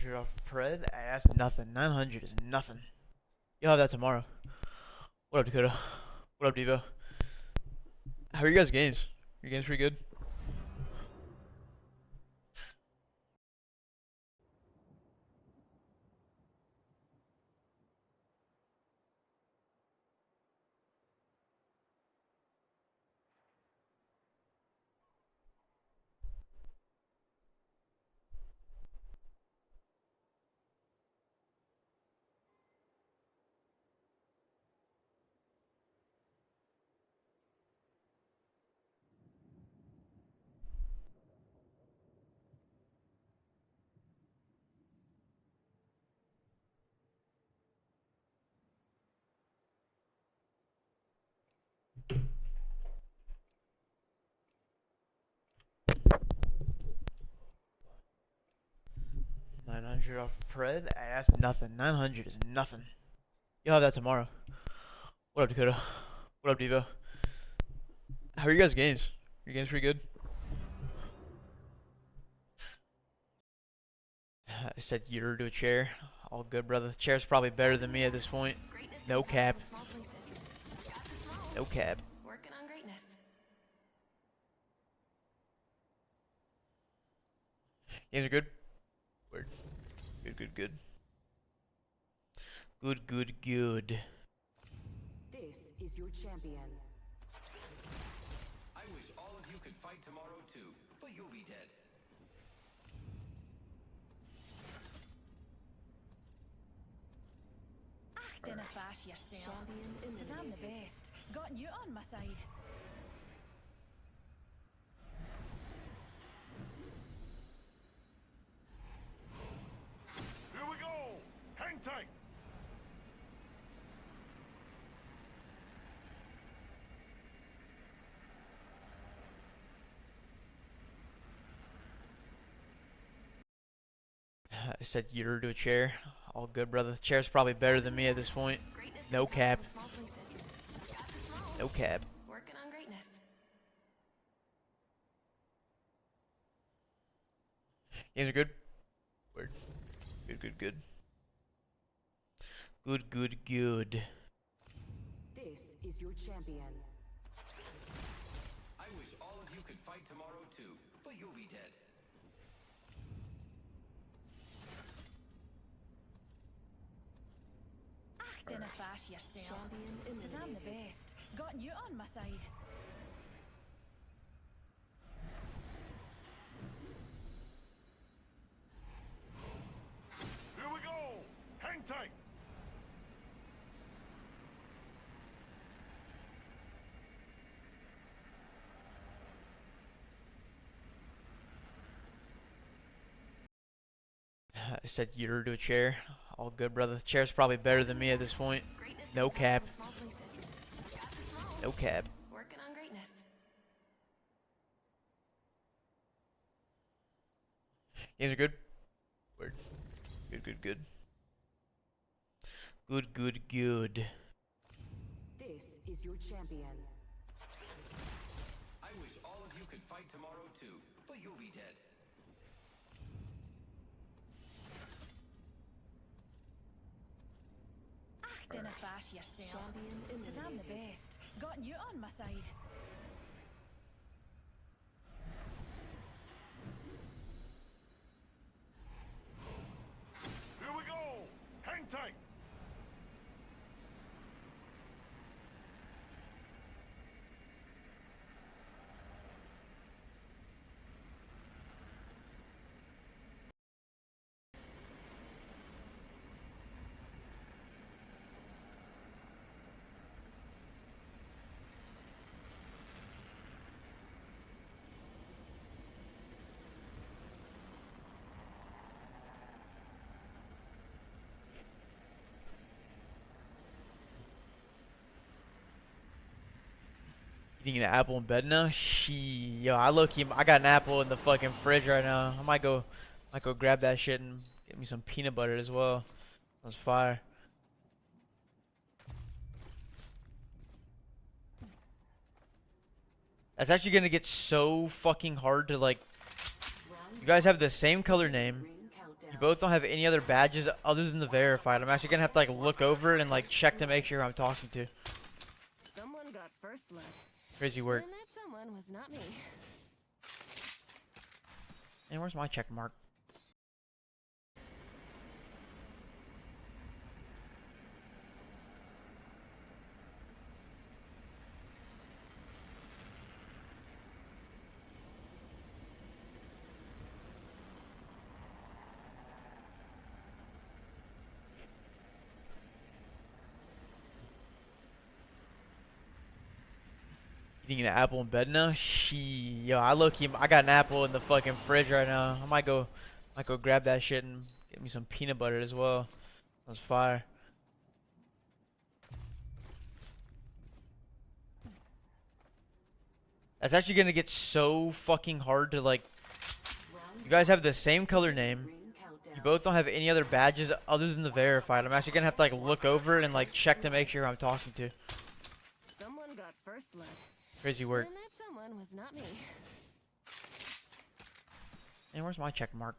900 off Pred? That's nothing. 900 is nothing. You'll have that tomorrow. What up, Dakota? What up, Devo? How are you guys' games? Your games pretty good? $900 off Pred? That's nothing. 900 is nothing. You'll have that tomorrow. What up, Dakota? What up, Devo? How are you guys' games? Your games pretty good? I said you're to a chair. All good, brother. Chair's probably better than me at this point. No cap. No cap. Working on greatness. Games are good? Word. Good, good, good. Good, good, good. This is your champion. I wish all of you could fight tomorrow too, but you'll be dead. Dinna fash yourself. Champion Cause I'm the eliminated. best. Got you on my side. Here we go! Hang tight! I said you're to a chair. All good, brother. Chair's probably better than me at this point. Greatness No can come cap. from small places. Got the smoke. No cap. Working on greatness. Games are good? Word. Good, good, good. Good, good, good. This is your champion. I wish all of you could fight tomorrow too, but you'll be dead. Dinna fash yourself. Champion Cause I'm the eliminated. best. Got you on my side. Here we go! Hang tight! I said you're to a chair. All good, brother. Chair's probably better than me at this point. Greatness No can come cap. from small places. Got the smoke. No cap. Working on greatness. Games are good? Word. Good, good, good. Good, good, good. This is your champion. I wish all of you could fight tomorrow too, but you'll be dead. Dinna fash yourself. Champion Cause I'm the eliminated. best. Got you on my side. Here we go! Hang tight! Eating an apple in bed now? Yo, I got an apple in the fucking fridge right now. I might go grab that shit and get me some peanut butter as well. That's fire. That's actually gonna get so fucking hard to like. You guys have the same color name. Ring countdown. You both don't have any other badges other than the verified. I'm actually gonna have to like look over it and like check to make sure who I'm talking to. Someone got first blood. Crazy work. And that someone was not me. And where's my check mark? Eating an apple in bed now? Yo, I got an apple in the fucking fridge right now. I might go grab that shit and get me some peanut butter as well. That's fire. That's actually gonna get so fucking hard to like. You guys have the same color name. You both don't have any other badges other than the verified. I'm actually gonna have to like look over it and like check to make sure who I'm talking to. Someone got first blood. Crazy work. And that someone was not me. And where's my check mark?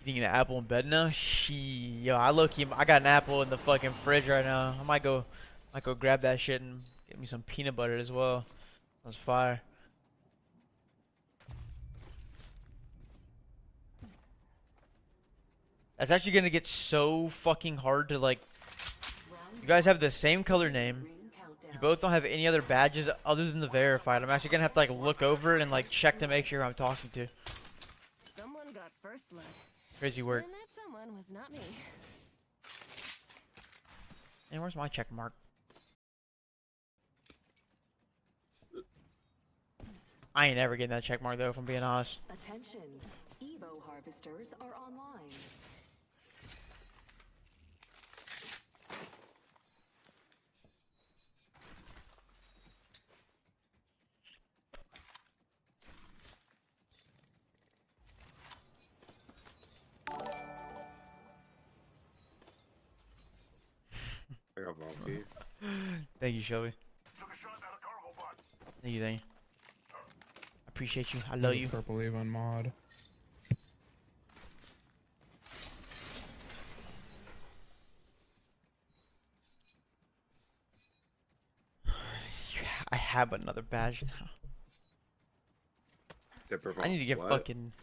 Eating an apple in bed now? Yo, I got an apple in the fucking fridge right now. I might go grab that shit and get me some peanut butter as well. That's fire. That's actually gonna get so fucking hard to like. You guys have the same color name. You both don't have any other badges other than the verified. I'm actually gonna have to like look over it and like check to make sure who I'm talking to. Someone got first blood. Crazy work. And that someone was not me. And where's my check mark? I ain't ever getting that check mark though, if I'm being honest. Attention, Evo harvesters are online. I got Valky. Thank you, Shelby. Took a shot at a cargo bot. Thank you, thank you. I appreciate you. I love you. Purple Avon mod. I have another badge now. I need to get fucking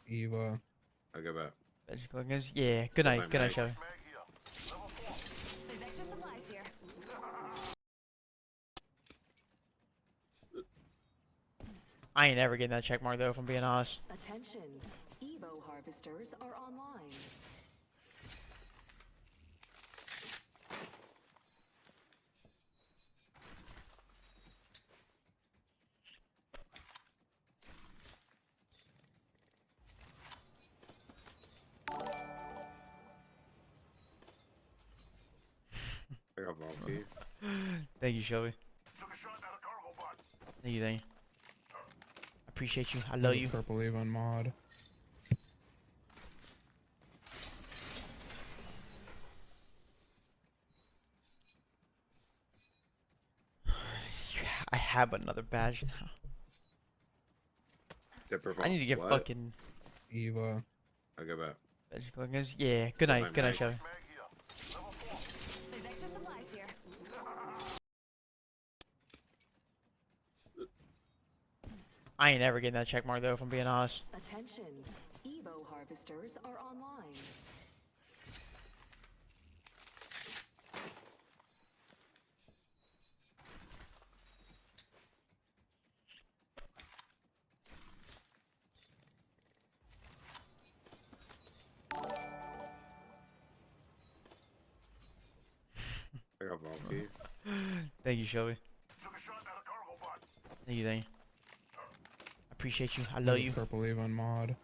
Eva. I got back. badge collectors. Yeah, good night. Good night, Shelby. Mag here. Level 4. There's extra supplies here. I ain't ever getting that check mark though, if I'm being honest. Attention, Evo harvesters are online. I got Valky. Thank you, Shelby. Took a shot at a cargo bot. Thank you, thank you. I appreciate you. I love you. Purple Avon mod. I have another badge now. I need to get fucking Eva. I got back. badge collectors. Yeah, good night. Good night, Shelby. Mag here. Level 4. There's extra supplies here. I ain't ever getting that check mark though, if I'm being honest. Attention, Evo harvesters are online. I got Valky. Thank you, Shelby. Took a shot at a cargo bot. Thank you, thank you. I appreciate you. I love you. Purple Avon mod.